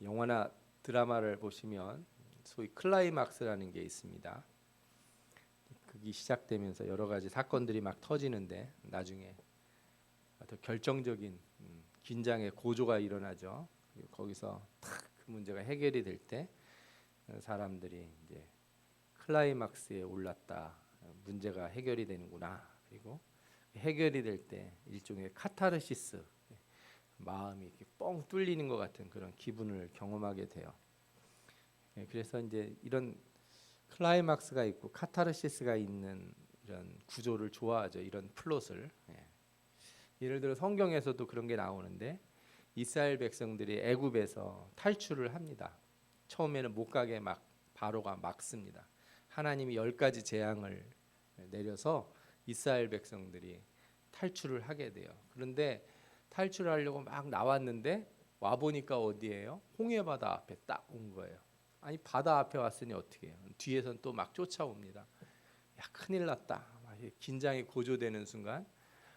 영화나 드라마를 보시면 소위 클라이막스라는 게 있습니다. 그게 시작되면서 여러 가지 사건들이 막 터지는데 나중에 더 결정적인 긴장의 고조가 일어나죠. 그리고 거기서 탁 그 문제가 해결이 될 때 사람들이 이제 클라이막스에 올랐다. 문제가 해결이 되는구나. 그리고 해결이 될 때 일종의 카타르시스, 마음이 이렇게 뻥 뚫리는 것 같은 그런 기분을 경험하게 돼요. 그래서 이제 이런 클라이막스가 있고 카타르시스가 있는 이런 구조를 좋아하죠. 이런 플롯을. 예를 들어 성경에서도 그런 게 나오는데 이스라엘 백성들이 애굽에서 탈출을 합니다. 처음에는 못 가게 막 바로가 막습니다. 하나님이 10가지 재앙을 내려서 이스라엘 백성들이 탈출을 하게 돼요. 그런데 탈출하려고 막 나왔는데 와 보니까 어디예요? 홍해바다 앞에 딱 온 거예요. 아니 바다 앞에 왔으니 어떻게 해요? 뒤에선 또 막 쫓아옵니다. 야 큰일 났다. 막 긴장이 고조되는 순간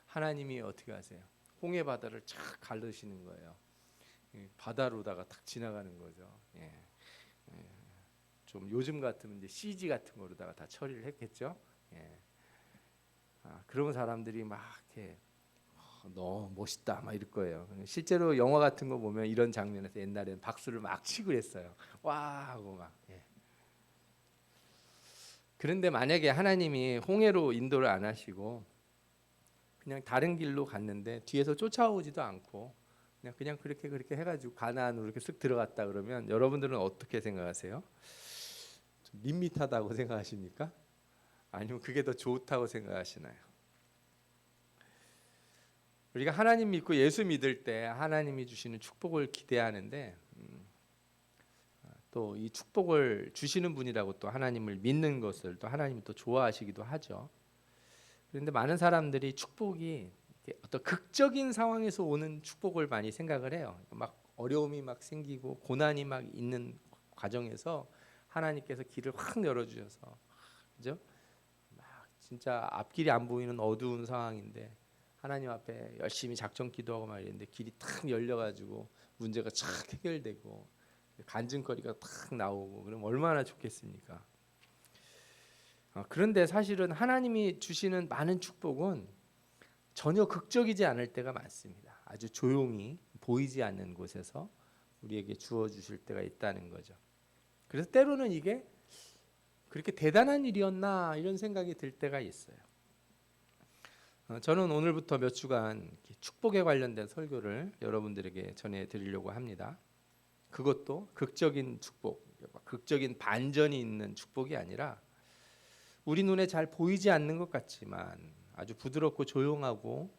하나님이 어떻게 하세요? 홍해바다를 착 가르시는 거예요. 바다로다가 탁 지나가는 거죠. 예. 좀 요즘 같으면 이제 CG 같은 거로다가 다 처리를 했겠죠. 예. 그런 사람들이 막 이렇게 너무 멋있다 막 이럴 거예요. 실제로 영화 같은 거 보면 이런 장면에서 옛날에는 박수를 막 치고 그랬어요. 와 하고 막. 예. 그런데 만약에 하나님이 홍해로 인도를 안 하시고 그냥 다른 길로 갔는데 뒤에서 쫓아오지도 않고 그냥 그렇게 해가지고 가나안으로 이렇게 쓱 들어갔다 그러면 여러분들은 어떻게 생각하세요? 좀 밋밋하다고 생각하십니까? 아니면 그게 더 좋다고 생각하시나요? 우리가 하나님 믿고 예수 믿을 때 하나님이 주시는 축복을 기대하는데 또 이 축복을 주시는 분이라고 또 하나님을 믿는 것을 또 하나님이 또 좋아하시기도 하죠. 그런데 많은 사람들이 축복이 어떤 극적인 상황에서 오는 축복을 많이 생각을 해요. 막 어려움이 막 생기고 고난이 막 있는 과정에서 하나님께서 길을 확 열어주셔서, 그죠? 막 진짜 앞길이 안 보이는 어두운 상황인데 하나님 앞에 열심히 작정 기도하고 막 이랬는데 길이 탁 열려가지고 문제가 착 해결되고 간증거리가 탁 나오고 그럼 얼마나 좋겠습니까? 그런데 사실은 하나님이 주시는 많은 축복은 전혀 극적이지 않을 때가 많습니다. 아주 조용히 보이지 않는 곳에서 우리에게 주어 주실 때가 있다는 거죠. 그래서 때로는 이게 그렇게 대단한 일이었나 이런 생각이 들 때가 있어요. 저는 오늘부터 몇 주간 축복에 관련된 설교를 여러분들에게 전해드리려고 합니다. 그것도 극적인 축복, 극적인 반전이 있는 축복이 아니라 우리 눈에 잘 보이지 않는 것 같지만 아주 부드럽고 조용하고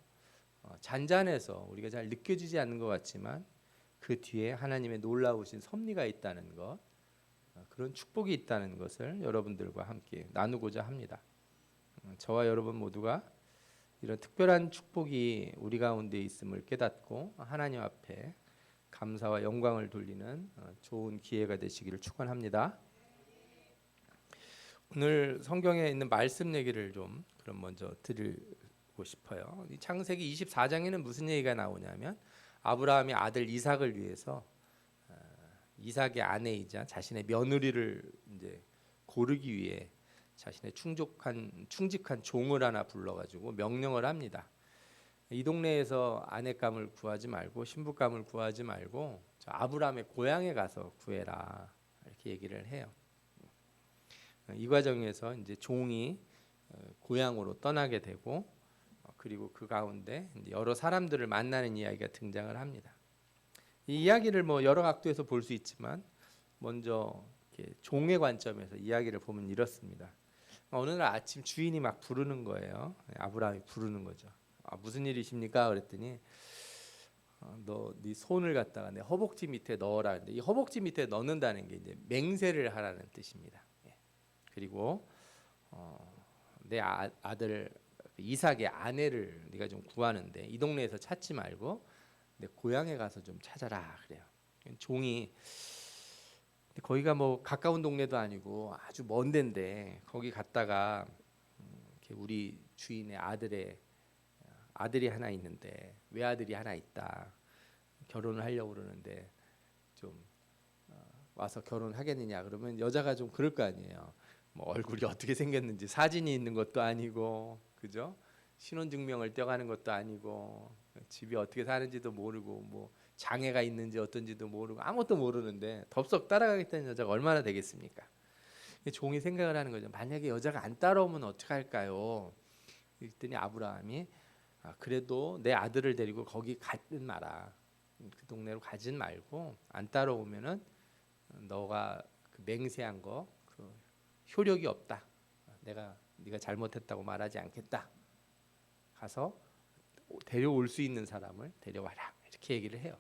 잔잔해서 우리가 잘 느껴지지 않는 것 같지만 그 뒤에 하나님의 놀라우신 섭리가 있다는 것, 그런 축복이 있다는 것을 여러분들과 함께 나누고자 합니다. 저와 여러분 모두가 이런 특별한 축복이 우리 가운데 있음을 깨닫고 하나님 앞에 감사와 영광을 돌리는 좋은 기회가 되시기를 축원합니다. 오늘 성경에 있는 말씀 얘기를 좀 그럼 먼저 드리고 싶어요. 창세기 24장에는 무슨 얘기가 나오냐면 아브라함이 아들 이삭을 위해서 이삭의 아내이자 자신의 며느리를 이제 고르기 위해 자신의 충직한 종을 하나 불러가지고 명령을 합니다. 이 동네에서 아내감을 구하지 말고 신부감을 구하지 말고 저 아브라함의 고향에 가서 구해라 이렇게 얘기를 해요. 이 과정에서 이제 종이 고향으로 떠나게 되고 그리고 그 가운데 여러 사람들을 만나는 이야기가 등장을 합니다. 이 이야기를 뭐 여러 각도에서 볼 수 있지만 먼저 이렇게 종의 관점에서 이야기를 보면 이렇습니다. 어느 날 아침 주인이 막 부르는 거예요. 아브라함이 부르는 거죠. 무슨 일이십니까? 그랬더니 너 네 손을 갖다가 내 허벅지 밑에 넣어라. 근데 이 허벅지 밑에 넣는다는 게 이제 맹세를 하라는 뜻입니다. 그리고 내 아들 이삭의 아내를 네가 좀 구하는데 이 동네에서 찾지 말고 내 고향에 가서 좀 찾아라 그래요. 종이 거기가 뭐 가까운 동네도 아니고 아주 먼 데인데 거기 갔다가 이렇게 우리 주인의 아들이 하나 있는데 외아들이 하나 있다. 결혼을 하려고 그러는데 좀 와서 결혼하겠느냐 그러면 여자가 좀 그럴 거 아니에요. 뭐 얼굴이 어떻게 생겼는지 사진이 있는 것도 아니고, 그죠? 신원증명을 떼어가는 것도 아니고, 집이 어떻게 사는지도 모르고, 뭐 장애가 있는지 어떤지도 모르고, 아무것도 모르는데 덥석 따라가겠다는 여자가 얼마나 되겠습니까? 종이 생각을 하는 거죠. 만약에 여자가 안 따라오면 어떻게 할까요? 그랬더니 아브라함이 그래도 내 아들을 데리고 거기 가진 마라. 그 동네로 가진 말고 안 따라오면은 너가 그 맹세한 거 그 효력이 없다. 네가 잘못했다고 말하지 않겠다. 가서 데려올 수 있는 사람을 데려와라. 이렇게 얘기를 해요.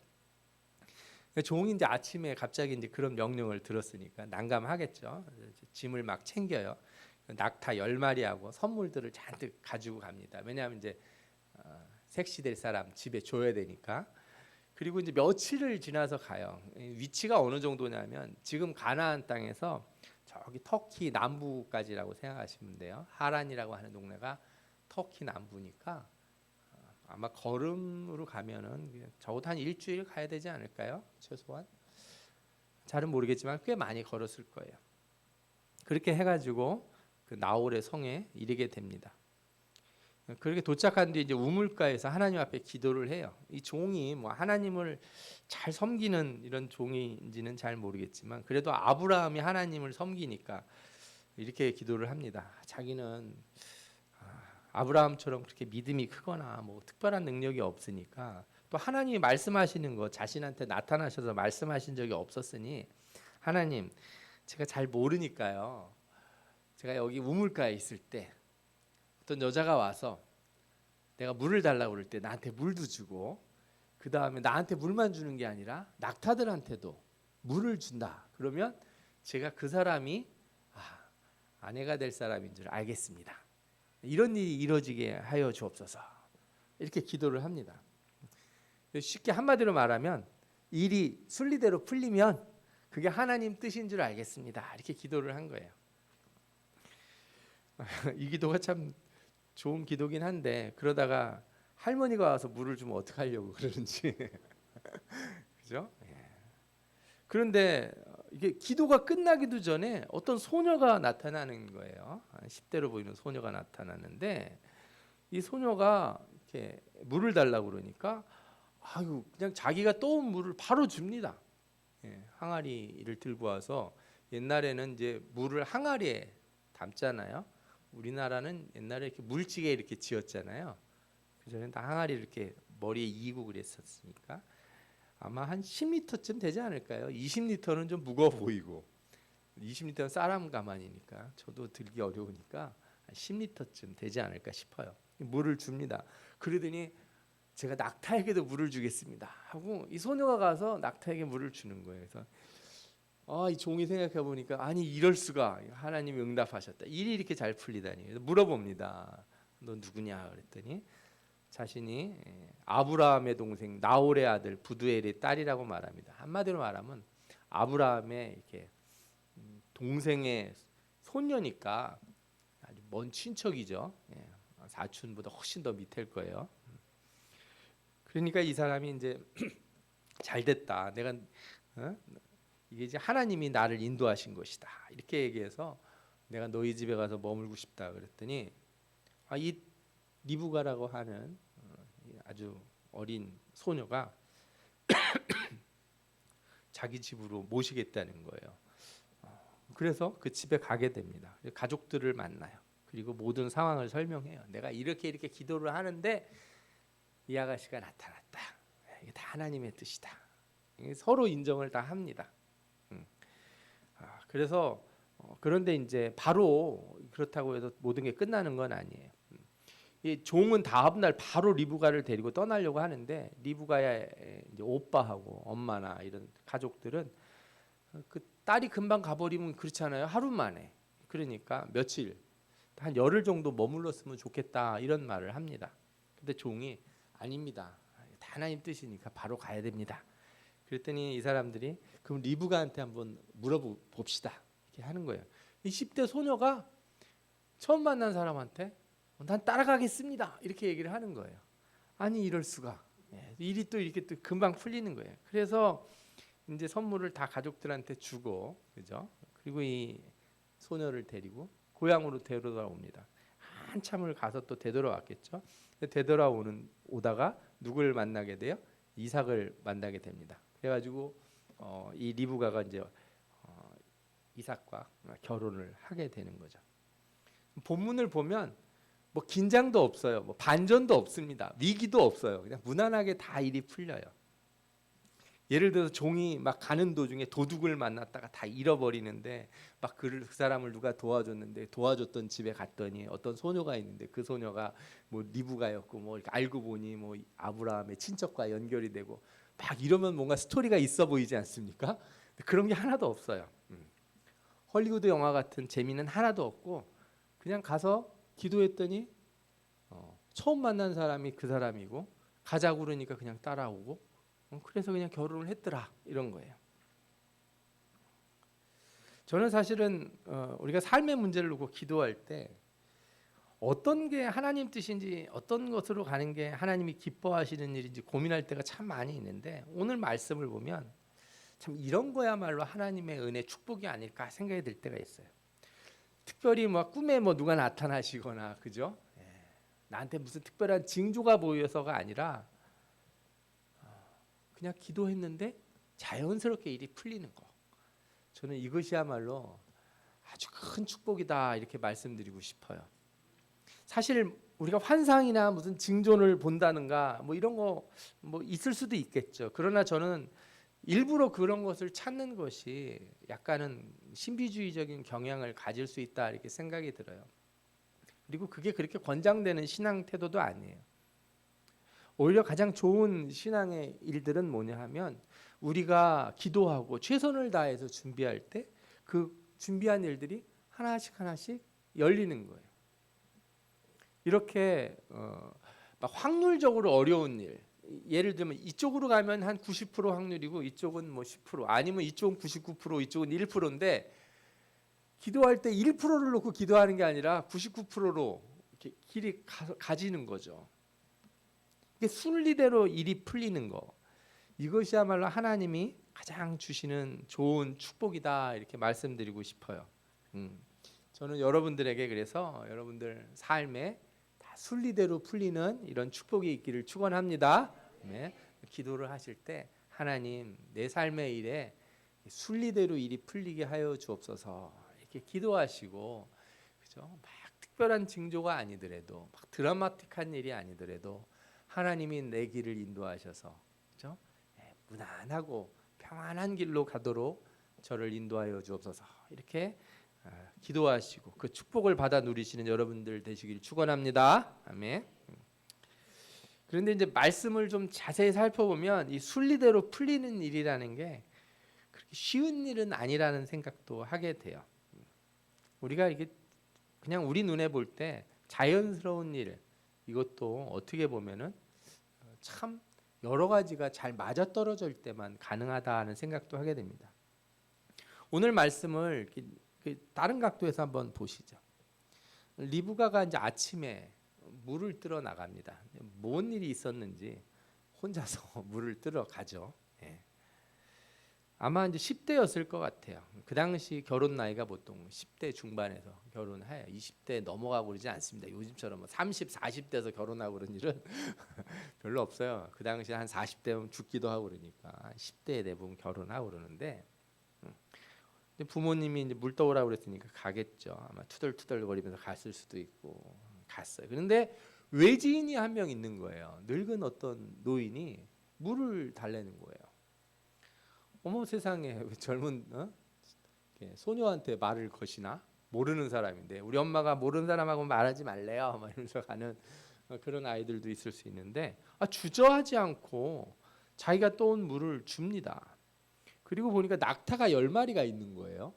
종이 이제 아침에 갑자기 이제 그런 명령을 들었으니까 난감하겠죠. 짐을 막 챙겨요. 낙타 10마리하고 선물들을 잔뜩 가지고 갑니다. 왜냐하면 이제 색시될 사람 집에 줘야 되니까. 그리고 이제 며칠을 지나서 가요. 위치가 어느 정도냐면 지금 가나안 땅에서 저기 터키 남부까지라고 생각하시면 돼요. 하란이라고 하는 동네가 터키 남부니까 아마 걸음으로 가면은 적어도 한 일주일 가야 되지 않을까요? 최소한. 잘은 모르겠지만 꽤 많이 걸었을 거예요. 그렇게 해가지고 그 나홀의 성에 이르게 됩니다. 그렇게 도착한 뒤에 이제 우물가에서 하나님 앞에 기도를 해요. 이 종이 뭐 하나님을 잘 섬기는 이런 종인지는 잘 모르겠지만 그래도 아브라함이 하나님을 섬기니까 이렇게 기도를 합니다. 자기는 아브라함처럼 그렇게 믿음이 크거나 뭐 특별한 능력이 없으니까 또 하나님이 말씀하시는 거 자신한테 나타나셔서 말씀하신 적이 없었으니 하나님 제가 잘 모르니까요. 제가 여기 우물가에 있을 때 어떤 여자가 와서 내가 물을 달라고 그럴 때 나한테 물도 주고 그 다음에 나한테 물만 주는 게 아니라 낙타들한테도 물을 준다. 그러면 제가 그 사람이 아내가 될 사람인 줄 알겠습니다. 이런 일이 이루어지게 하여 주옵소서. 이렇게 기도를 합니다. 쉽게 한마디로 말하면 일이 순리대로 풀리면 그게 하나님 뜻인 줄 알겠습니다. 이렇게 기도를 한 거예요. 이 기도가 참 좋은 기도긴 한데 그러다가 할머니가 와서 물을 주면 어떡하려고 그러는지 그죠? 그런데 이게 기도가 끝나기도 전에 어떤 소녀가 나타나는 거예요. 10대로 보이는 소녀가 나타나는데 이 소녀가 이렇게 물을 달라고 그러니까 아유 그냥 자기가 떠온 물을 바로 줍니다. 항아리를 들고 와서 옛날에는 이제 물을 항아리에 담잖아요. 우리나라는 옛날에 이렇게 물찌개 이렇게 지었잖아요. 그전에는 다 항아리를 이렇게 머리에 이고 그랬었으니까 아마 한 10리터쯤 되지 않을까요? 20리터는 좀 무거워 보이고 20리터는 사람 가만이니까 저도 들기 어려우니까 한 10리터쯤 되지 않을까 싶어요. 물을 줍니다. 그러더니 제가 낙타에게도 물을 주겠습니다 하고 이 소녀가 가서 낙타에게 물을 주는 거예요. 그래서 이 종이 생각해 보니까 아니 이럴 수가 하나님이 응답하셨다. 일이 이렇게 잘 풀리다니. 그래서 물어봅니다. 너 누구냐 그랬더니 자신이 아브라함의 동생 나홀의 아들 부두엘의 딸이라고 말합니다. 한마디로 말하면 아브라함의 이렇게 동생의 손녀니까 아주 먼 친척이죠. 사촌보다 훨씬 더 밑일 거예요. 그러니까 이 사람이 이제 잘 됐다. 내가 이게 이제 하나님이 나를 인도하신 것이다. 이렇게 얘기해서 내가 너희 집에 가서 머물고 싶다 그랬더니 이 리브가라고 하는 아주 어린 소녀가 자기 집으로 모시겠다는 거예요. 그래서 그 집에 가게 됩니다. 가족들을 만나요. 그리고 모든 상황을 설명해요. 내가 이렇게 기도를 하는데 이 아가씨가 나타났다. 이게 다 하나님의 뜻이다. 서로 인정을 다 합니다. 그래서 그런데 이제 바로 그렇다고 해서 모든 게 끝나는 건 아니에요. 이 종은 다음 날 바로 리브가를 데리고 떠나려고 하는데 리브가의 이제 오빠하고 엄마나 이런 가족들은 그 딸이 금방 가버리면 그렇잖아요. 하루 만에. 그러니까 며칠 한 열흘 정도 머물렀으면 좋겠다 이런 말을 합니다. 근데 종이 아닙니다. 다 하나님 뜻이니까 바로 가야 됩니다. 그랬더니 이 사람들이 그럼 리브가한테 한번 물어봅시다 이렇게 하는 거예요. 이 10대 소녀가 처음 만난 사람한테 난 따라가겠습니다 이렇게 얘기를 하는 거예요. 아니 이럴 수가. 일이 또 이렇게 또 금방 풀리는 거예요. 그래서 이제 선물을 다 가족들한테 주고, 그죠? 그리고 이 소녀를 데리고 고향으로 되돌아옵니다. 한참을 가서 또 되돌아왔겠죠. 오다가 누굴 만나게 돼요? 이삭을 만나게 됩니다. 그래가지고 이 리브가가 이제 이삭과 결혼을 하게 되는 거죠. 본문을 보면 뭐 긴장도 없어요. 뭐 반전도 없습니다. 위기도 없어요. 그냥 무난하게 다 일이 풀려요. 예를 들어서 종이 막 가는 도중에 도둑을 만났다가 다 잃어버리는데 막 그 사람을 누가 도와줬는데 도와줬던 집에 갔더니 어떤 소녀가 있는데 그 소녀가 뭐 리브가였고 뭐 이렇게 알고 보니 뭐 아브라함의 친척과 연결이 되고 막 이러면 뭔가 스토리가 있어 보이지 않습니까? 그런 게 하나도 없어요. 헐리우드 영화 같은 재미는 하나도 없고 그냥 가서 기도했더니 처음 만난 사람이 그 사람이고 가자고 그러니까 그냥 따라오고 그래서 그냥 결혼을 했더라 이런 거예요. 저는 사실은 우리가 삶의 문제를 놓고 기도할 때 어떤 게 하나님 뜻인지 어떤 것으로 가는 게 하나님이 기뻐하시는 일인지 고민할 때가 참 많이 있는데 오늘 말씀을 보면 참 이런 거야말로 하나님의 은혜 축복이 아닐까 생각이 들 때가 있어요. 특별히 뭐 꿈에 뭐 누가 나타나시거나 그죠? 나한테 무슨 특별한 징조가 보여서가 아니라 그냥 기도했는데 자연스럽게 일이 풀리는 거. 저는 이것이야말로 아주 큰 축복이다 이렇게 말씀드리고 싶어요. 사실 우리가 환상이나 무슨 징조를 본다는가 뭐 이런 거 뭐 있을 수도 있겠죠. 그러나 저는 일부러 그런 것을 찾는 것이 약간은 신비주의적인 경향을 가질 수 있다 이렇게 생각이 들어요. 그리고 그게 그렇게 권장되는 신앙 태도도 아니에요. 오히려 가장 좋은 신앙의 일들은 뭐냐 하면 우리가 기도하고 최선을 다해서 준비할 때 그 준비한 일들이 하나씩 하나씩 열리는 거예요. 이렇게 막 확률적으로 어려운 일, 예를 들면 이쪽으로 가면 한 90% 확률이고 이쪽은 뭐 10% 아니면 이쪽은 99% 이쪽은 1%인데 기도할 때 1%를 놓고 기도하는 게 아니라 99%로 이렇게 길이 가지는 거죠. 이게 순리대로 일이 풀리는 거. 이것이야말로 하나님이 가장 주시는 좋은 축복이다 이렇게 말씀드리고 싶어요. 저는 여러분들에게 그래서 여러분들 삶에 다 순리대로 풀리는 이런 축복이 있기를 축원합니다. 네. 기도를 하실 때 하나님 내 삶의 일에 순리대로 일이 풀리게 하여 주옵소서 이렇게 기도하시고 그죠? 막 특별한 징조가 아니더라도 막 드라마틱한 일이 아니더라도 하나님이 내 길을 인도하셔서 그죠? 무난하고 평안한 길로 가도록 저를 인도하여 주옵소서 이렇게 기도하시고 그 축복을 받아 누리시는 여러분들 되시길 축원합니다. 아멘. 그런데 이제 말씀을 좀 자세히 살펴보면 이 순리대로 풀리는 일이라는 게 그렇게 쉬운 일은 아니라는 생각도 하게 돼요. 우리가 이게 그냥 우리 눈에 볼 때 자연스러운 일 이것도 어떻게 보면은 참 여러 가지가 잘 맞아떨어질 때만 가능하다는 생각도 하게 됩니다. 오늘 말씀을 다른 각도에서 한번 보시죠. 리브가가 이제 아침에 물을 뜨러 나갑니다. 뭔 일이 있었는지 혼자서 물을 뜨러 가죠. 아마 이제 10대였을 것 같아요. 그 당시 결혼 나이가 보통 10대 중반에서 결혼해요. 20대 넘어가고 그러지 않습니다. 요즘처럼 30, 40대에서 결혼하고 그런 일은 별로 없어요. 그 당시 한 40대면 죽기도 하고 그러니까 10대에 대부분 결혼하고 그러는데 부모님이 이제 물 떠오라고 그랬으니까 가겠죠. 아마 투덜투덜거리면서 갔을 수도 있고 갔어요. 그런데 외지인이 한 명 있는 거예요. 늙은 어떤 노인이 물을 달래는 거예요. 어머 세상에 젊은 소녀한테 말을 거시나 모르는 사람인데 우리 엄마가 모르는 사람하고 말하지 말래요. 막 이러면서 가는 그런 아이들도 있을 수 있는데 주저하지 않고 자기가 떠온 물을 줍니다. 그리고 보니까 낙타가 10마리가 있는 거예요.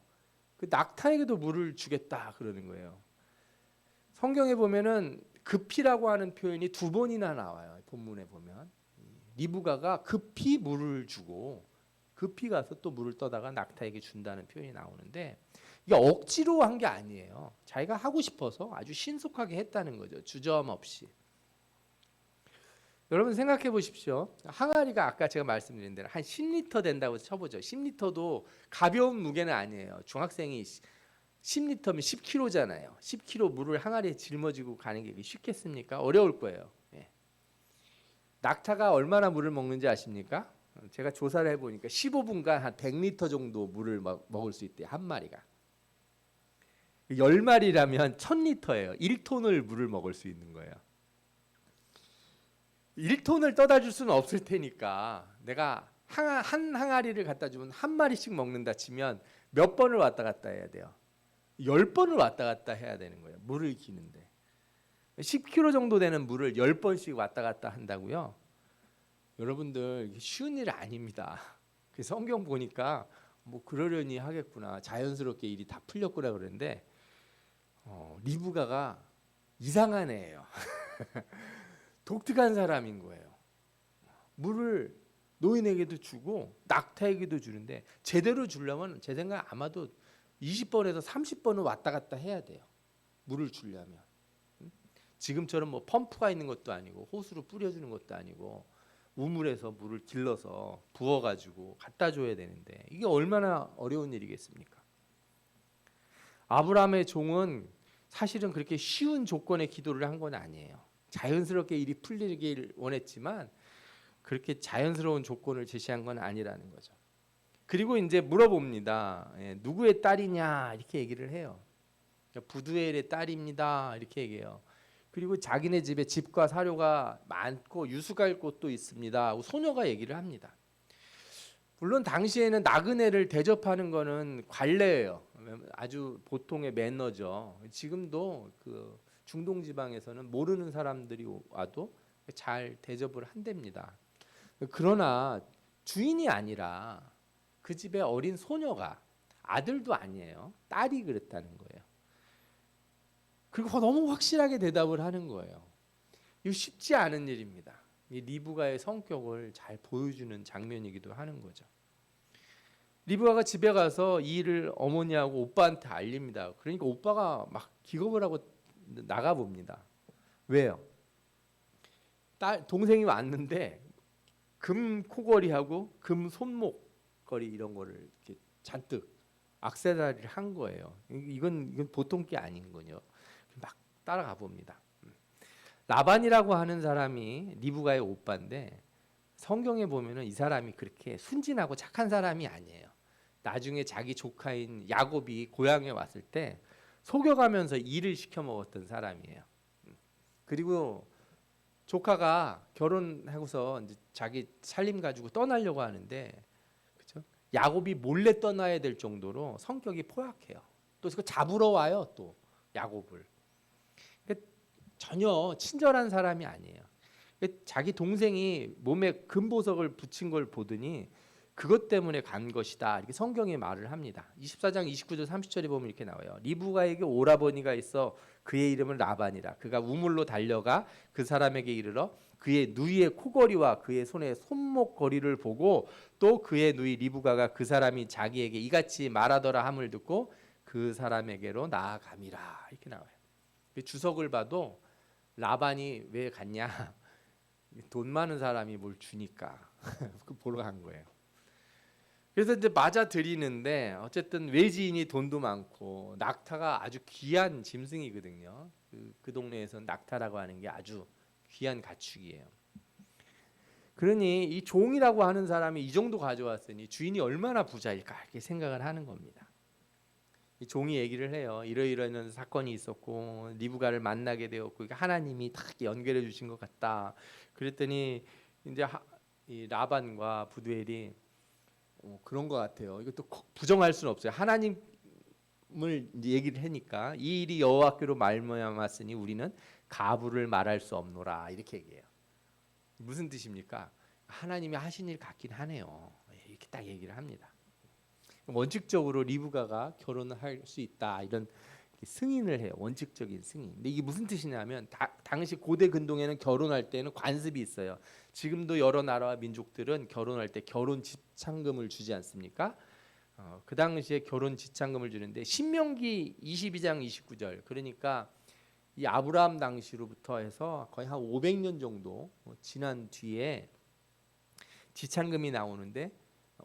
그 낙타에게도 물을 주겠다 그러는 거예요. 성경에 보면은 급히라고 하는 표현이 2번이나 나와요. 본문에 보면 리브가가 급히 물을 주고 급히 가서 또 물을 떠다가 낙타에게 준다는 표현이 나오는데 이게 억지로 한 게 아니에요. 자기가 하고 싶어서 아주 신속하게 했다는 거죠. 주저함 없이. 여러분 생각해 보십시오. 항아리가 아까 제가 말씀드린 대로 한 10리터 된다고 쳐보죠. 10리터도 가벼운 무게는 아니에요. 중학생이 10리터면 10kg잖아요. 10kg 물을 항아리에 짊어지고 가는 게 쉽겠습니까? 어려울 거예요. 예. 낙타가 얼마나 물을 먹는지 아십니까? 제가 조사를 해보니까 15분간 한 100리터 정도 물을 먹을 수 있대요. 한 마리가. 10마리라면 1000리터예요. 1톤을 물을 먹을 수 있는 거예요. 1톤을 떠다 줄 수는 없을 테니까 내가 한 항아리를 갖다 주면 한 마리씩 먹는다 치면 몇 번을 왔다 갔다 해야 돼요. 10번을 왔다 갔다 해야 되는 거예요. 물을 기는데 10kg 정도 되는 물을 10번씩 왔다 갔다 한다고요? 여러분들 쉬운 일 아닙니다. 그 성경 보니까 뭐 그러려니 하겠구나. 자연스럽게 일이 다 풀렸구나 그러는데 리브가가 이상한 애예요. 독특한 사람인 거예요. 물을 노인에게도 주고 낙타에게도 주는데 제대로 주려면 제 생각에 아마도 20번에서 30번은 왔다 갔다 해야 돼요. 물을 주려면. 지금처럼 뭐 펌프가 있는 것도 아니고 호수로 뿌려주는 것도 아니고 우물에서 물을 길러서 부어가지고 갖다 줘야 되는데 이게 얼마나 어려운 일이겠습니까? 아브라함의 종은 사실은 그렇게 쉬운 조건의 기도를 한 건 아니에요. 자연스럽게 일이 풀리길 원했지만 그렇게 자연스러운 조건을 제시한 건 아니라는 거죠. 그리고 이제 물어봅니다. 누구의 딸이냐 이렇게 얘기를 해요. 부두엘의 딸입니다 이렇게 얘기해요. 그리고 자기네 집에 집과 사료가 많고 유숙할 곳도 있습니다 하고 소녀가 얘기를 합니다. 물론 당시에는 나그네를 대접하는 거는 관례예요. 아주 보통의 매너죠. 지금도 그 중동 지방에서는 모르는 사람들이 와도 잘 대접을 한답니다. 그러나 주인이 아니라 그 집의 어린 소녀가 아들도 아니에요. 딸이 그랬다는 거예요. 그리고 너무 확실하게 대답을 하는 거예요. 이거 쉽지 않은 일입니다. 이 리브가의 성격을 잘 보여주는 장면이기도 하는 거죠. 리브가가 집에 가서 이 일을 어머니하고 오빠한테 알립니다. 그러니까 오빠가 막 기겁을 하고 나가 봅니다. 왜요? 동생이 왔는데 금 코걸이하고 금 손목걸이 이런 거를 이렇게 잔뜩 액세서리를 한 거예요. 이건 보통 게 아닌 거죠. 막 따라가 봅니다. 라반이라고 하는 사람이 리브가의 오빠인데 성경에 보면은 이 사람이 그렇게 순진하고 착한 사람이 아니에요. 나중에 자기 조카인 야곱이 고향에 왔을 때 속여가면서 일을 시켜 먹었던 사람이에요. 그리고 조카가 결혼하고서 이제 자기 살림 가지고 떠나려고 하는데, 그렇죠? 야곱이 몰래 떠나야 될 정도로 성격이 포악해요. 또 그 잡으러 와요, 또 야곱을. 그러니까 전혀 친절한 사람이 아니에요. 그러니까 자기 동생이 몸에 금보석을 붙인 걸 보더니 그것 때문에 간 것이다. 이렇게 성경에 말을 합니다. 24장 29절 30절에 보면 이렇게 나와요. 리브가에게 오라버니가 있어 그의 이름은 라반이라. 그가 우물로 달려가 그 사람에게 이르러 그의 누이의 코걸이와 그의 손의 손목걸이를 보고 또 그의 누이 리브가가 그 사람이 자기에게 이같이 말하더라 함을 듣고 그 사람에게로 나아감이라. 이렇게 나와요. 주석을 봐도 라반이 왜 갔냐? 돈 많은 사람이 뭘 주니까 그 보러 간 거예요. 그래서 이제 맞아 드리는데 어쨌든 외지인이 돈도 많고 낙타가 아주 귀한 짐승이거든요. 그 동네에서는 낙타라고 하는 게 아주 귀한 가축이에요. 그러니 이 종이라고 하는 사람이 이 정도 가져왔으니 주인이 얼마나 부자일까 이렇게 생각을 하는 겁니다. 이 종이 얘기를 해요. 이러이러한 사건이 있었고 리브가를 만나게 되었고 하나님이 딱 연결해 주신 것 같다. 그랬더니 이제 이 라반과 부두엘이 그런 것 같아요. 이것도 부정할 수는 없어요. 하나님을 얘기를 하니까 이 일이 여호와께로 말미암았으니 우리는 가부를 말할 수 없노라 이렇게 얘기해요. 무슨 뜻입니까? 하나님이 하신 일 같긴 하네요. 이렇게 딱 얘기를 합니다. 원칙적으로 리브가가 결혼을 할 수 있다 이런 승인을 해요. 원칙적인 승인. 근데 이게 무슨 뜻이냐면 당시 고대 근동에는 결혼할 때는 관습이 있어요. 지금도 여러 나라와 민족들은 결혼할 때 결혼 지참금을 주지 않습니까? 그 당시에 결혼 지참금을 주는데 신명기 22장 29절 그러니까 이 아브라함 당시로부터 해서 거의 한 500년 정도 지난 뒤에 지참금이 나오는데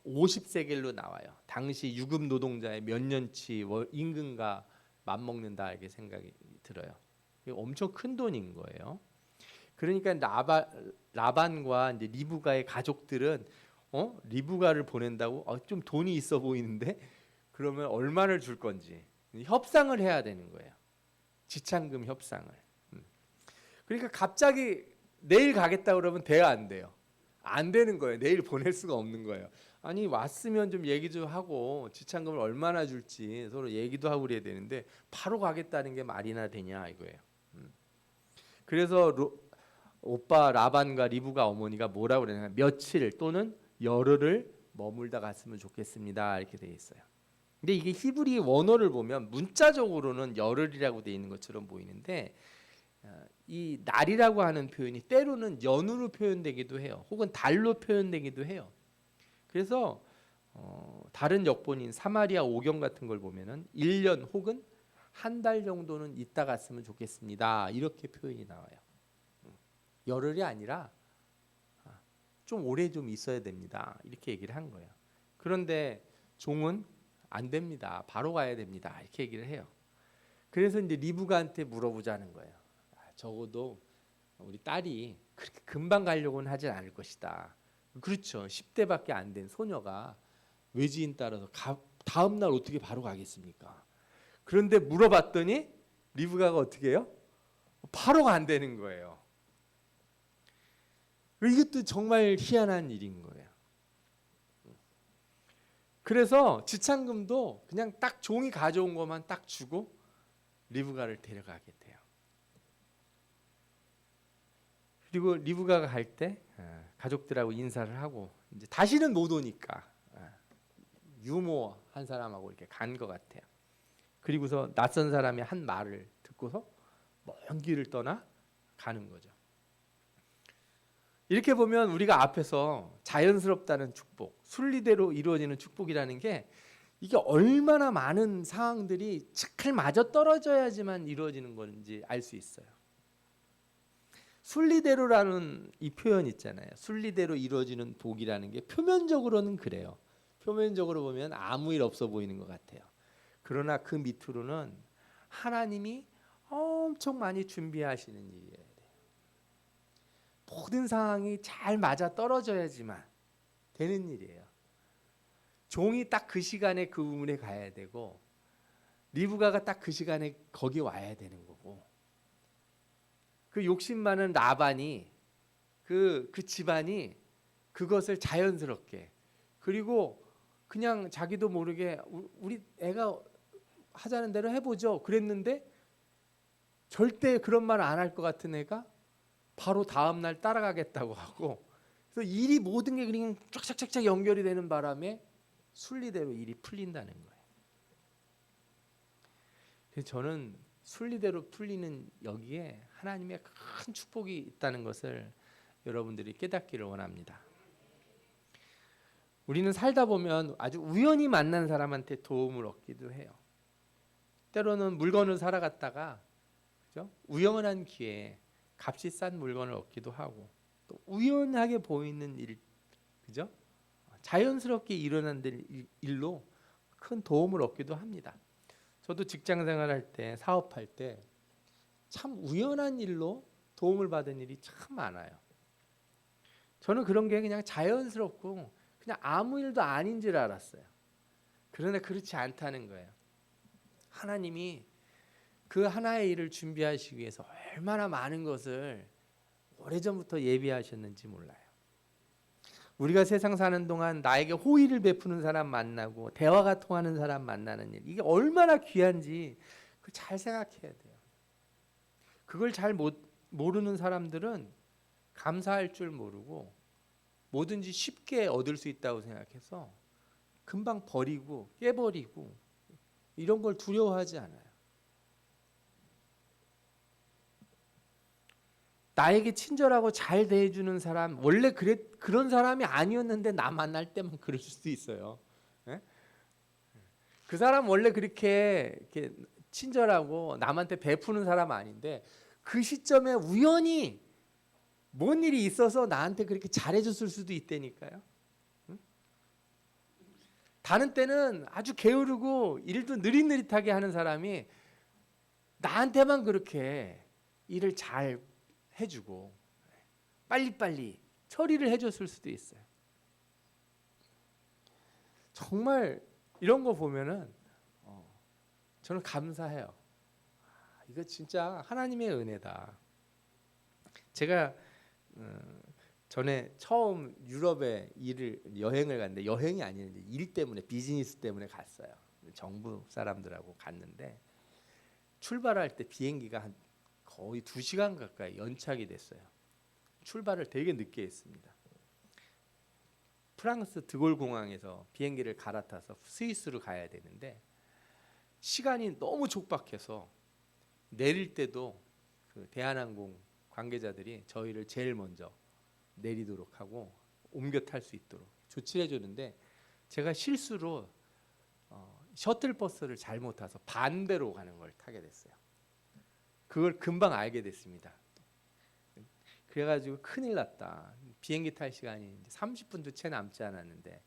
50세겔로 나와요. 당시 유급 노동자의 몇 년치 임금과 맞먹는다 이렇게 생각이 들어요. 이게 엄청 큰 돈인 거예요. 그러니까 라반과 이제 리브가의 가족들은 리브가를 보낸다고 좀 돈이 있어 보이는데 그러면 얼마를 줄 건지 협상을 해야 되는 거예요. 지참금 협상을. 그러니까 갑자기 내일 가겠다 그러면 돼야 안 돼요. 안 되는 거예요. 내일 보낼 수가 없는 거예요. 아니 왔으면 좀 얘기 좀 하고 지참금을 얼마나 줄지 서로 얘기도 하고 그래야 되는데 바로 가겠다는 게 말이나 되냐 이거예요. 그래서 오빠 라반과 리브가 어머니가 뭐라고 그러냐면 며칠 또는 열흘을 머물다 갔으면 좋겠습니다 이렇게 돼 있어요. 근데 이게 히브리 원어를 보면 문자적으로는 열흘이라고 돼 있는 것처럼 보이는데 이 날이라고 하는 표현이 때로는 연으로 표현되기도 해요. 혹은 달로 표현되기도 해요. 그래서 다른 역본인 사마리아 오경 같은 걸 보면은 1년 혹은 한 달 정도는 있다 갔으면 좋겠습니다. 이렇게 표현이 나와요. 열흘이 아니라 좀 오래 좀 있어야 됩니다. 이렇게 얘기를 한 거예요. 그런데 종은 안 됩니다. 바로 가야 됩니다. 이렇게 얘기를 해요. 그래서 이제 리브가한테 물어보자는 거예요. 적어도 우리 딸이 그렇게 금방 가려고는 하진 않을 것이다. 그렇죠. 10대밖에 안 된 소녀가 외지인 따라서 다음 날 어떻게 바로 가겠습니까? 그런데 물어봤더니 리브가가 어떻게 해요? 바로 간다는 거예요. 이것도 정말 희한한 일인 거예요. 그래서 지참금도 그냥 딱 종이 가져온 것만 딱 주고 리브가를 데려가게 돼요. 그리고 리브가가 갈 때 가족들하고 인사를 하고 이제 다시는 못 오니까 유모한 사람하고 이렇게 간 것 같아요. 그리고서 낯선 사람의 한 말을 듣고서 먼 길을 떠나 가는 거죠. 이렇게 보면 우리가 앞에서 자연스럽다는 축복, 순리대로 이루어지는 축복이라는 게 이게 얼마나 많은 상황들이 잘 맞아 떨어져야지만 이루어지는 건지 알 수 있어요. 순리대로라는 이 표현 있잖아요. 순리대로 이루어지는 복이라는 게 표면적으로는 그래요. 표면적으로 보면 아무 일 없어 보이는 것 같아요. 그러나 그 밑으로는 하나님이 엄청 많이 준비하시는 일이에요. 모든 상황이 잘 맞아 떨어져야지만 되는 일이에요. 종이 딱 그 시간에 그 우물에 가야 되고 리브가가 딱 그 시간에 거기 와야 되는 거고 그 욕심 많은 라반이 그 집안이 그것을 자연스럽게 그리고 그냥 자기도 모르게 우리 애가 하자는 대로 해보죠 그랬는데 절대 그런 말 안 할 것 같은 애가 바로 다음 날 따라가겠다고 하고 그래서 일이 모든 게 그냥 쫙쫙쫙쫙 연결이 되는 바람에 순리대로 일이 풀린다는 거예요. 그래서 저는 순리대로 풀리는 여기에 하나님의 큰 축복이 있다는 것을 여러분들이 깨닫기를 원합니다. 우리는 살다 보면 아주 우연히 만난 사람한테 도움을 얻기도 해요. 때로는 물건을 사러 갔다가 그죠? 우연한 기회에 값이 싼 물건을 얻기도 하고 또 우연하게 보이는 일, 그죠? 자연스럽게 일어난 일로 큰 도움을 얻기도 합니다. 저도 직장 생활할 때 사업할 때 참 우연한 일로 도움을 받은 일이 참 많아요. 저는 그런 게 그냥 자연스럽고 그냥 아무 일도 아닌 줄 알았어요. 그러나 그렇지 않다는 거예요. 하나님이 그 하나의 일을 준비하시기 위해서 얼마나 많은 것을 오래전부터 예비하셨는지 몰라요. 우리가 세상 사는 동안 나에게 호의를 베푸는 사람 만나고 대화가 통하는 사람 만나는 일 이게 얼마나 귀한지 잘 생각해야 돼요. 그걸 잘 모르는 사람들은 감사할 줄 모르고 뭐든지 쉽게 얻을 수 있다고 생각해서 금방 버리고 깨버리고 이런 걸 두려워하지 않아요. 나에게 친절하고 잘 대해주는 사람 원래 그런 사람이 아니었는데 나 만날 때만 그럴 수도 있어요. 예? 그 사람 원래 그렇게 친절하고 남한테 베푸는 사람 아닌데 그 시점에 우연히 뭔 일이 있어서 나한테 그렇게 잘해줬을 수도 있다니까요. 응? 다른 때는 아주 게으르고 일도 느릿느릿하게 하는 사람이 나한테만 그렇게 일을 잘 해주고 빨리빨리 처리를 해줬을 수도 있어요. 정말 이런 거 보면은 저는 감사해요. 이거 진짜 하나님의 은혜다. 제가 전에 처음 유럽에 여행을 갔는데, 여행이 아니는데 일 때문에, 비즈니스 때문에 갔어요. 정부 사람들하고 갔는데 출발할 때 비행기가 한 거의 2시간 가까이 연착이 됐어요. 출발을 되게 늦게 했습니다. 프랑스 드골 공항에서 비행기를 갈아타서 스위스로 가야 되는데 시간이 너무 촉박해서 내릴 때도 그 대한항공 관계자들이 저희를 제일 먼저 내리도록 하고 옮겨 탈 수 있도록 조치를 해줬는데 제가 실수로 셔틀버스를 잘못 타서 반대로 가는 걸 타게 됐어요. 그걸 금방 알게 됐습니다. 그래가지고 큰일 났다. 비행기 탈 시간이 이제 30분도 채 남지 않았는데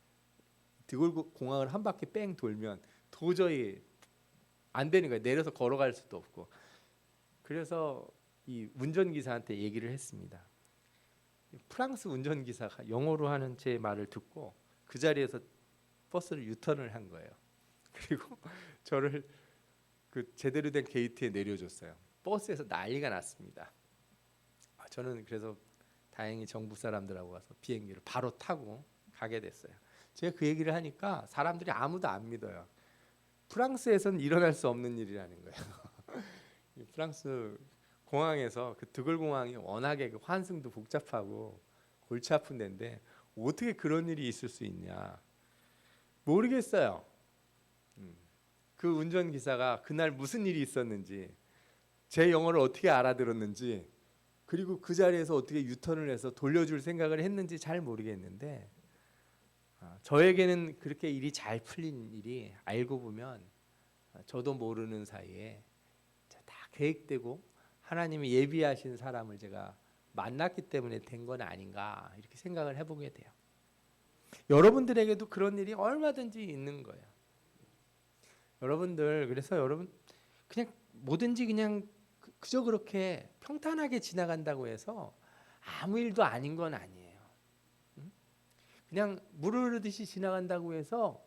드골 공항을 한 바퀴 뺑 돌면 도저히 안 되는 거예요. 내려서 걸어갈 수도 없고. 그래서 이 운전기사한테 얘기를 했습니다. 프랑스 운전기사가 영어로 하는 제 말을 듣고 그 자리에서 버스를 유턴을 한 거예요. 그리고 저를 그 제대로 된 게이트에 내려줬어요. 버스에서 난리가 났습니다. 저는 그래서 다행히 정부 사람들하고 가서 비행기를 바로 타고 가게 됐어요. 제가 그 얘기를 하니까 사람들이 아무도 안 믿어요. 프랑스에서는 일어날 수 없는 일이라는 거예요. 프랑스 공항에서 그 드골 공항이 워낙에 그 환승도 복잡하고 골치 아픈 데인데 어떻게 그런 일이 있을 수 있냐 모르겠어요. 그 운전기사가 그날 무슨 일이 있었는지, 제 영어를 어떻게 알아들었는지, 그리고 그 자리에서 어떻게 유턴을 해서 돌려줄 생각을 했는지 잘 모르겠는데 저에게는 그렇게 일이 잘 풀린 일이 알고 보면 저도 모르는 사이에 다 계획되고 하나님이 예비하신 사람을 제가 만났기 때문에 된 건 아닌가 이렇게 생각을 해보게 돼요. 여러분들에게도 그런 일이 얼마든지 있는 거예요. 여러분들 그래서 여러분 그냥 뭐든지 그냥 그저 그렇게 평탄하게 지나간다고 해서 아무 일도 아닌 건 아니에요. 그냥 물 흐르듯이 지나간다고 해서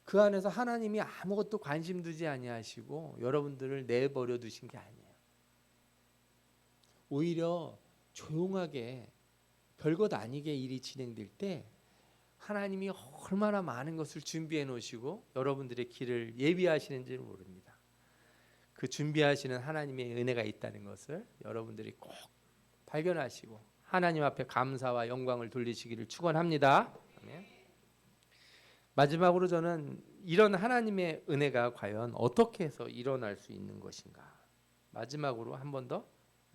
그 안에서 하나님이 아무것도 관심 두지 아니하시고 여러분들을 내버려 두신 게 아니에요. 오히려 조용하게 별것 아니게 일이 진행될 때 하나님이 얼마나 많은 것을 준비해 놓으시고 여러분들의 길을 예비하시는지 모릅니다. 그 준비하시는 하나님의 은혜가 있다는 것을 여러분들이 꼭 발견하시고 하나님 앞에 감사와 영광을 돌리시기를 축원합니다. 아멘. 마지막으로 저는 이런 하나님의 은혜가 과연 어떻게 해서 일어날 수 있는 것인가 마지막으로 한 번 더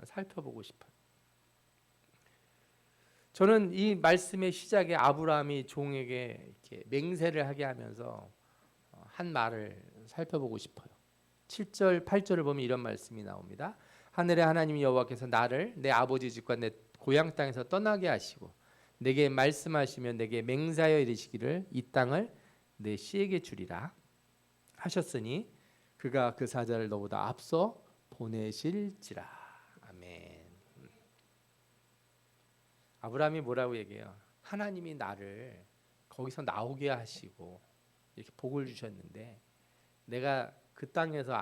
살펴보고 싶어요. 저는 이 말씀의 시작에 아브라함이 종에게 이렇게 맹세를 하게 하면서 한 말을 살펴보고 싶어요. 7절, 8절을 보면 이런 말씀이 나옵니다. 하늘의 하나님 여호와께서 나를 내 아버지 집과 내 고향 땅에서 떠나게 하시고 내게 말씀하시며 내게 맹세하여 이르시기를 이 땅을 내 씨에게 주리라 하셨으니 그가 그 사자를 너보다 앞서 보내실지라. 아멘. 아브라함이 뭐라고 얘기해요? 하나님이 나를 거기서 나오게 하시고 이렇게 복을 주셨는데 내가 그 땅에서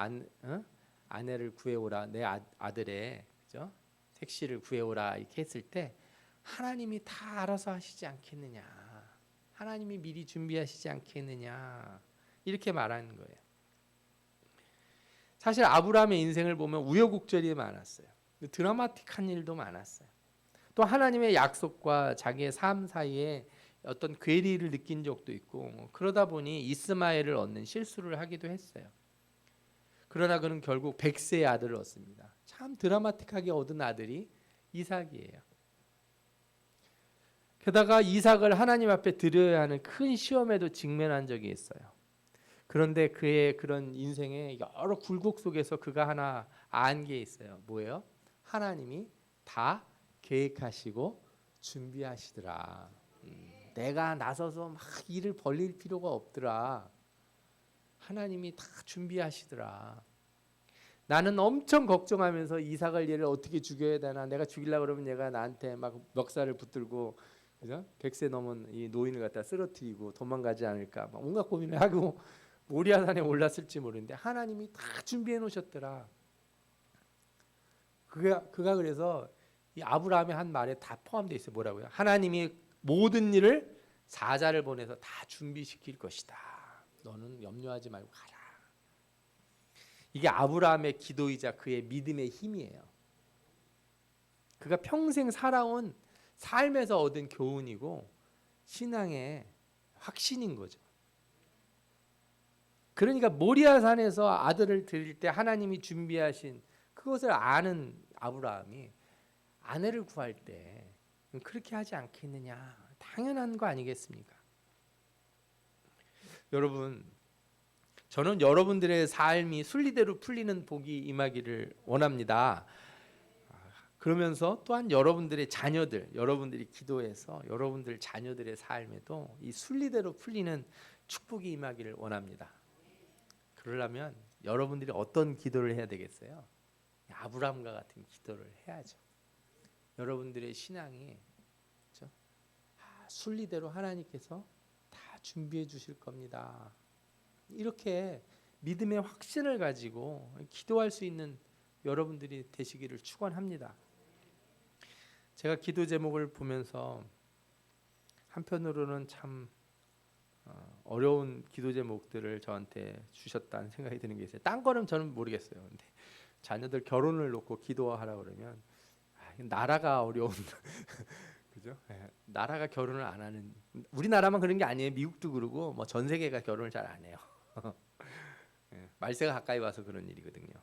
아내를 구해오라, 내 아들의 그죠? 색시를 구해오라 이렇게 했을 때 하나님이 다 알아서 하시지 않겠느냐, 하나님이 미리 준비하시지 않겠느냐 이렇게 말하는 거예요. 사실 아브라함의 인생을 보면 우여곡절이 많았어요. 드라마틱한 일도 많았어요. 또 하나님의 약속과 자기의 삶 사이에 어떤 괴리를 느낀 적도 있고 그러다 보니 이스마엘을 얻는 실수를 하기도 했어요. 그러나 그는 결국 100세의 아들을 얻습니다. 참 드라마틱하게 얻은 아들이 이삭이에요. 게다가 이삭을 하나님 앞에 드려야 하는 큰 시험에도 직면한 적이 있어요. 그런데 그의 그런 인생의 여러 굴곡 속에서 그가 하나 안 게 있어요. 뭐예요? 하나님이 다 계획하시고 준비하시더라. 내가 나서서 막 일을 벌릴 필요가 없더라. 하나님이 다 준비하시더라. 나는 엄청 걱정하면서 이삭을 얘를 어떻게 죽여야 되나, 내가 죽이려고 그러면 얘가 나한테 막 멱살을 붙들고, 그죠? 100세 넘은 이 노인을 갖다 쓰러뜨리고 도망가지 않을까 막 온갖 고민을 하고 모리아산에 올랐을지 모르는데 하나님이 다 준비해 놓으셨더라. 그가 그래서 이 아브라함의 한 말에 다 포함되어 있어요. 뭐라고요? 하나님이 모든 일을 사자를 보내서 다 준비시킬 것이다. 너는 염려하지 말고 가라. 이게 아브라함의 기도이자 그의 믿음의 힘이에요. 그가 평생 살아온 삶에서 얻은 교훈이고 신앙의 확신인 거죠. 그러니까 모리아산에서 아들을 드릴 때 하나님이 준비하신 그것을 아는 아브라함이 아내를 구할 때 그렇게 하지 않겠느냐, 당연한 거 아니겠습니까? 여러분, 저는 여러분들의 삶이 순리대로 풀리는 복이 임하기를 원합니다. 그러면서 또한 여러분들의 자녀들, 여러분들이 기도해서 여러분들 자녀들의 삶에도 이 순리대로 풀리는 축복이 임하기를 원합니다. 그러려면 여러분들이 어떤 기도를 해야 되겠어요? 아브라함과 같은 기도를 해야죠. 여러분들의 신앙이 그렇죠? 순리대로 하나님께서 다 준비해 주실 겁니다. 이렇게 믿음의 확신을 가지고 기도할 수 있는 여러분들이 되시기를 축원합니다. 제가 기도 제목을 보면서 한편으로는 참 어려운 기도 제목들을 저한테 주셨다는 생각이 드는 게 있어요. 딴 거는 저는 모르겠어요. 근데 자녀들 결혼을 놓고 기도하라 그러면 나라가 어려운 그죠? 나라가 결혼을 안 하는, 우리나라만 그런 게 아니에요. 미국도 그러고 뭐 전 세계가 결혼을 잘 안 해요. 말세가 가까이 와서 그런 일이거든요.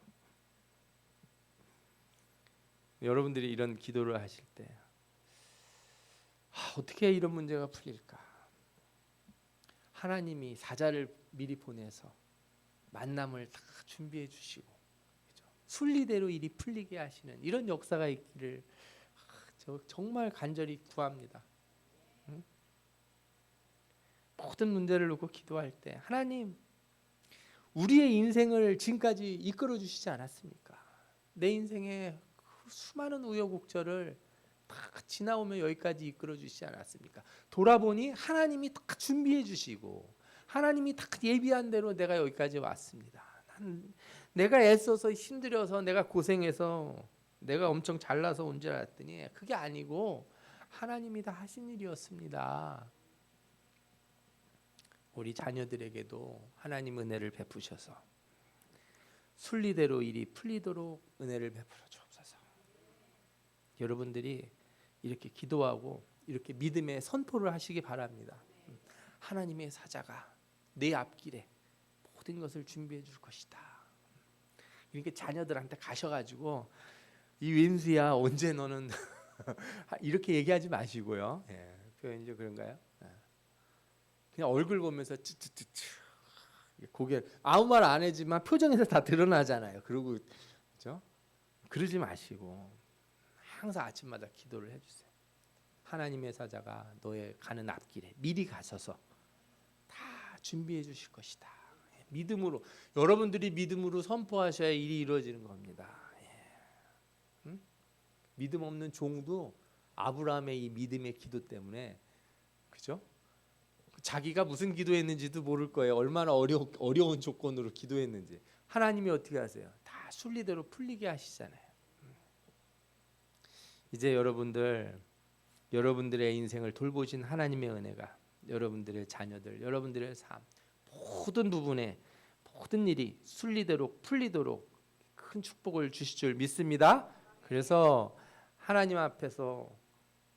여러분들이 이런 기도를 하실 때 어떻게 이런 문제가 풀릴까? 하나님이 사자를 미리 보내서 만남을 다 준비해 주시고 그죠? 순리대로 일이 풀리게 하시는 이런 역사가 있기를 저 정말 간절히 구합니다. 모든 문제를 놓고 기도할 때 하나님, 우리의 인생을 지금까지 이끌어 주시지 않았습니까? 내 인생에 수많은 우여곡절을 다 지나오며 여기까지 이끌어 주시지 않았습니까? 돌아보니 하나님이 다 준비해 주시고 하나님이 다 예비한 대로 내가 여기까지 왔습니다. 내가 애써서 힘들어서 내가 고생해서 내가 엄청 잘나서 온 줄 알았더니 그게 아니고 하나님이 다 하신 일이었습니다. 우리 자녀들에게도 하나님 은혜를 베푸셔서 순리대로 일이 풀리도록 은혜를 베풀어 주옵소서. 여러분들이 이렇게 기도하고 이렇게 믿음의 선포를 하시기 바랍니다. 하나님의 사자가 내 앞길에 모든 것을 준비해 줄 것이다. 이렇게 자녀들한테 가셔가지고 이 웬수야 언제 너는 이렇게 얘기하지 마시고요. 표현이 좀 그런가요? 그냥 얼굴 보면서 쯔쯔쯔쯔 고개 아무 말 안 하지만 표정에서 다 드러나잖아요. 그리고 그렇죠? 그러지 마시고 항상 아침마다 기도를 해주세요. 하나님의 사자가 너의 가는 앞길에 미리 가셔서 다 준비해 주실 것이다. 믿음으로, 여러분들이 믿음으로 선포하셔야 일이 이루어지는 겁니다. 믿음 없는 종도 아브라함의 이 믿음의 기도 때문에 그죠? 자기가 무슨 기도했는지도 모를 거예요. 얼마나 어려운 조건으로 기도했는지. 하나님이 어떻게 하세요? 다 순리대로 풀리게 하시잖아요. 이제 여러분들의 인생을 돌보신 하나님의 은혜가 여러분들의 자녀들, 여러분들의 삶 모든 부분에 모든 일이 순리대로 풀리도록 큰 축복을 주실 줄 믿습니다. 그래서 하나님 앞에서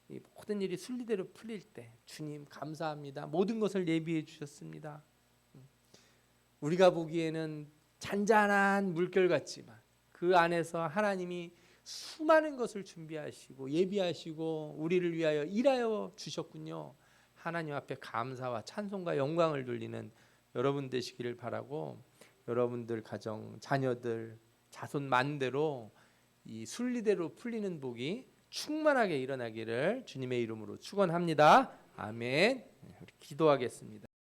이 모든 일이 순리대로 풀릴 때 주님 감사합니다. 모든 것을 예비해 주셨습니다. 우리가 보기에는 잔잔한 물결 같지만 그 안에서 하나님이 수많은 것을 준비하시고 예비하시고 우리를 위하여 일하여 주셨군요. 하나님 앞에 감사와 찬송과 영광을 돌리는 여러분 되시기를 바라고, 여러분들 가정, 자녀들, 자손 만대로 이 순리대로 풀리는 복이 충만하게 일어나기를 주님의 이름으로 축원합니다. 아멘. 우리 기도하겠습니다.